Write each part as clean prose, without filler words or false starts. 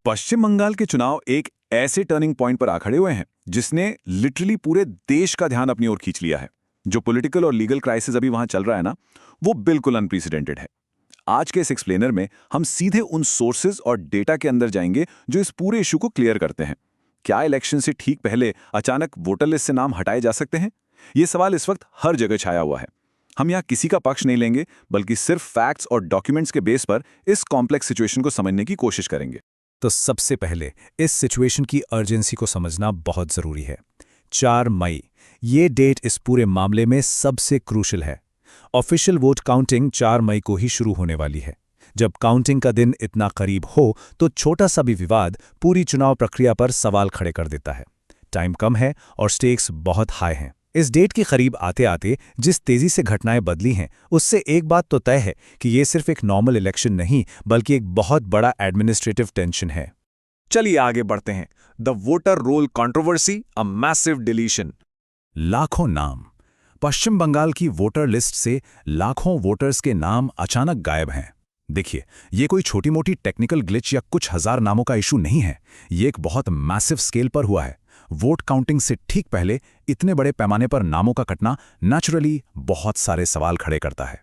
पश्चिम बंगाल के चुनाव एक ऐसे टर्निंग पॉइंट पर आ खड़े हुए हैं जिसने लिटरली पूरे देश का ध्यान अपनी ओर खींच लिया है। जो पॉलिटिकल और लीगल क्राइसिस अभी वहां चल रहा है ना, वो बिल्कुल अनप्रेसिडेंटेड है। आज के इस एक्सप्लेनर में हम सीधे उन सोर्सेज और डेटा के अंदर जाएंगे जो इस पूरे इशू को क्लियर करते हैं। क्या इलेक्शन से ठीक पहले अचानक वोटर लिस्ट से नाम हटाए जा सकते हैं? ये सवाल इस वक्त हर जगह छाया हुआ है। हम यहाँ किसी का पक्ष नहीं लेंगे, बल्कि सिर्फ फैक्ट्स और डॉक्यूमेंट्स के बेस पर इस कॉम्प्लेक्स सिचुएशन को समझने की कोशिश करेंगे। तो सबसे पहले इस सिचुएशन की अर्जेंसी को समझना बहुत जरूरी है। 4 मई, ये डेट इस पूरे मामले में सबसे क्रूशियल है। ऑफिशियल वोट काउंटिंग 4 मई को ही शुरू होने वाली है। जब काउंटिंग का दिन इतना करीब हो तो छोटा सा भी विवाद पूरी चुनाव प्रक्रिया पर सवाल खड़े कर देता है। टाइम कम है और स्टेक्स बहुत हाई हैं। इस डेट के करीब आते आते जिस तेजी से घटनाएं बदली हैं, उससे एक बात तो तय है कि ये सिर्फ एक नॉर्मल इलेक्शन नहीं, बल्कि एक बहुत बड़ा एडमिनिस्ट्रेटिव टेंशन है। चलिए आगे बढ़ते हैं। The voter roll controversy, a massive deletion. लाखों नाम। पश्चिम बंगाल की वोटर लिस्ट से लाखों वोटर्स के नाम अचानक गायब हैं। देखिए, ये कोई छोटी मोटी टेक्निकल ग्लिच या कुछ हजार नामों का इशू नहीं है। ये एक बहुत मैसिव स्केल पर हुआ है। वोट काउंटिंग से ठीक पहले इतने बड़े पैमाने पर नामों का कटना नेचुरली बहुत सारे सवाल खड़े करता है।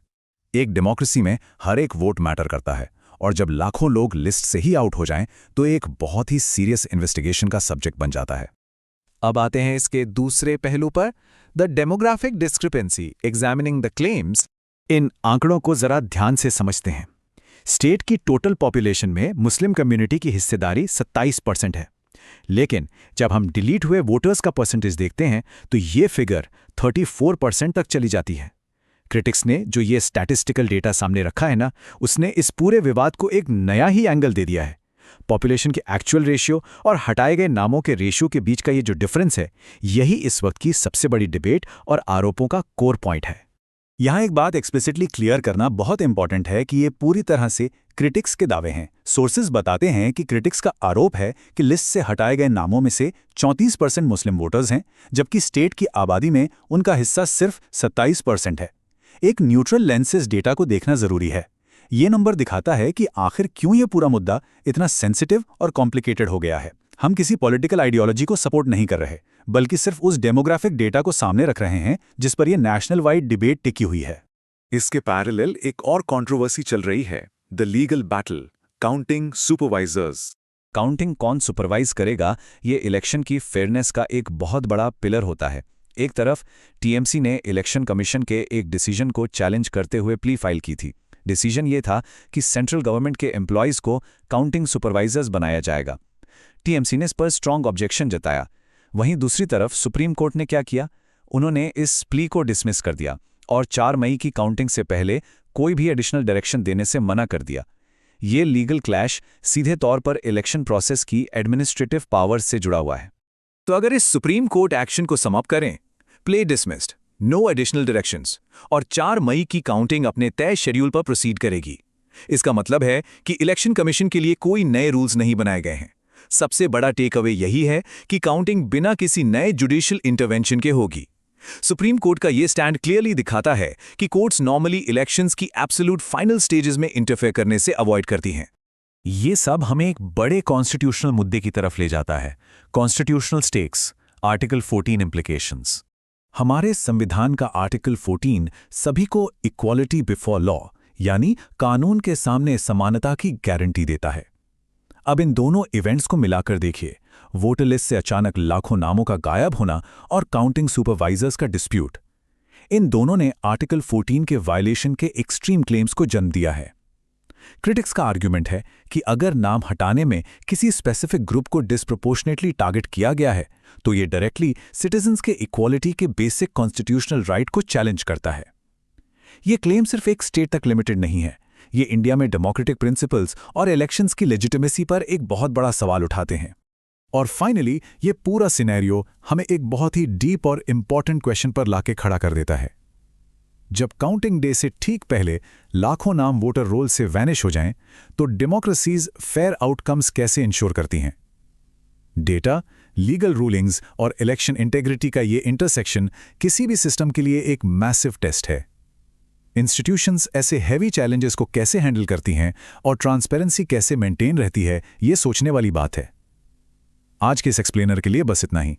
एक डेमोक्रेसी में हर एक वोट मैटर करता है, और जब लाखों लोग लिस्ट से ही आउट हो जाएं तो एक बहुत ही सीरियस इन्वेस्टिगेशन का सब्जेक्ट बन जाता है। अब आते हैं इसके दूसरे पहलू पर, the demographic discrepancy, examining the claims. इन आंकड़ों को जरा ध्यान से समझते हैं। स्टेट की टोटल पॉपुलेशन में मुस्लिम कम्युनिटी की हिस्सेदारी 27% है, लेकिन जब हम डिलीट हुए वोटर्स का परसेंटेज देखते हैं तो ये फिगर 34% तक चली जाती है। क्रिटिक्स ने जो ये स्टैटिस्टिकल डेटा सामने रखा है ना, उसने इस पूरे विवाद को एक नया ही एंगल दे दिया है। पॉपुलेशन के एक्चुअल रेशियो और हटाए गए नामों के रेशियो के बीच का ये जो डिफरेंस है, यही इस वक्त की सबसे बड़ी डिबेट और आरोपों का कोर पॉइंट है। यहाँ एक बात एक्सप्लिसिटली क्लियर करना बहुत इंपॉर्टेंट है कि ये पूरी तरह से क्रिटिक्स के दावे हैं। सोर्सेज बताते हैं कि क्रिटिक्स का आरोप है कि लिस्ट से हटाए गए नामों में से 34% मुस्लिम वोटर्स हैं, जबकि स्टेट की आबादी में उनका हिस्सा सिर्फ 27% है। एक न्यूट्रल लेंस से इस डेटा को देखना जरूरी है। ये नंबर दिखाता है कि आखिर क्यों ये पूरा मुद्दा इतना सेंसिटिव और कॉम्प्लिकेटेड हो गया है। हम किसी पॉलिटिकल आइडियोलॉजी को सपोर्ट नहीं कर रहे, बल्कि सिर्फ उस डेमोग्राफिक डेटा को सामने रख रहे हैं जिस पर यह नेशनल वाइड डिबेट टिकी हुई है। इसके पैरेलल एक और कंट्रोवर्सी चल रही है, the legal battle, counting supervisors. Counting कौन सुपरवाइज करेगा, ये इलेक्शन की फेयरनेस का एक बहुत बड़ा पिलर होता है। एक तरफ टीएमसी ने इलेक्शन कमीशन के एक डिसीजन को चैलेंज करते हुए प्ली फाइल की थी। डिसीजन ये था कि सेंट्रल गवर्नमेंट के एम्प्लॉयज़ को काउंटिंग सुपरवाइजर्स बनाया जाएगा। टीएमसी ने इस पर स्ट्रॉन्ग ऑब्जेक्शन जताया। वहीं दूसरी तरफ सुप्रीम कोर्ट ने क्या किया, उन्होंने इस प्ली को डिसमिस कर दिया और 4 मई की काउंटिंग से पहले कोई भी एडिशनल डायरेक्शन देने से मना कर दिया। ये लीगल क्लैश सीधे तौर पर इलेक्शन प्रोसेस की एडमिनिस्ट्रेटिव पावर्स से जुड़ा हुआ है। तो अगर इस सुप्रीम कोर्ट एक्शन को सम अप करें, plea dismissed, no additional directions, और 4 मई की काउंटिंग अपने तय शेड्यूल पर प्रोसीड करेगी। इसका मतलब है कि इलेक्शन कमीशन के लिए कोई नए रूल्स नहीं बनाए गए हैं। सबसे बड़ा टेक अवे यही है कि काउंटिंग बिना किसी नए जुडिशियल इंटरवेंशन के होगी। सुप्रीम कोर्ट का यह स्टैंड क्लियरली दिखाता है कि कोर्ट्स नॉर्मली इलेक्शंस की एब्सोल्यूट फाइनल स्टेजेस में इंटरफेयर करने से अवॉइड करती हैं। ये सब हमें एक बड़े कॉन्स्टिट्यूशनल मुद्दे की तरफ ले जाता है, कॉन्स्टिट्यूशनल स्टेक्स, आर्टिकल 14 इम्प्लीकेशंस। हमारे संविधान का आर्टिकल 14 सभी को इक्वालिटी बिफोर लॉ, यानी कानून के सामने समानता की गारंटी देता है। अब इन दोनों इवेंट्स को मिलाकर देखिए, वोटर लिस्ट से अचानक लाखों नामों का गायब होना और काउंटिंग सुपरवाइजर्स का डिस्प्यूट, इन दोनों ने आर्टिकल 14 के वायलेशन के एक्सट्रीम क्लेम्स को जन्म दिया है। क्रिटिक्स का आर्ग्यूमेंट है कि अगर नाम हटाने में किसी स्पेसिफिक ग्रुप को डिस्प्रोपोर्शनेटली टारगेट किया गया है, तो ये डायरेक्टली सिटीजन्स के इक्वालिटी के बेसिक कॉन्स्टिट्यूशनल राइट को चैलेंज करता है। ये क्लेम सिर्फ एक स्टेट तक लिमिटेड नहीं है, ये इंडिया में डेमोक्रेटिक प्रिंसिपल्स और इलेक्शंस की लेजिटिमेसी पर एक बहुत बड़ा सवाल उठाते हैं। और फाइनली ये पूरा सिनेरियो हमें एक बहुत ही डीप और इंपॉर्टेंट क्वेश्चन पर लाके खड़ा कर देता है। जब काउंटिंग डे से ठीक पहले लाखों नाम वोटर रोल से वैनिश हो जाएं, तो डेमोक्रेसीज फेयर आउटकम्स कैसे इंश्योर करती हैं? डेटा, लीगल रूलिंग्स और इलेक्शन इंटेग्रिटी का ये इंटरसेक्शन किसी भी सिस्टम के लिए एक मैसिव टेस्ट है। इंस्टीट्यूशंस ऐसे हैवी चैलेंजेस को कैसे हैंडल करती हैं और ट्रांसपेरेंसी कैसे मेंटेन रहती है, ये सोचने वाली बात है। आज के इस एक्सप्लेनर के लिए बस इतना ही।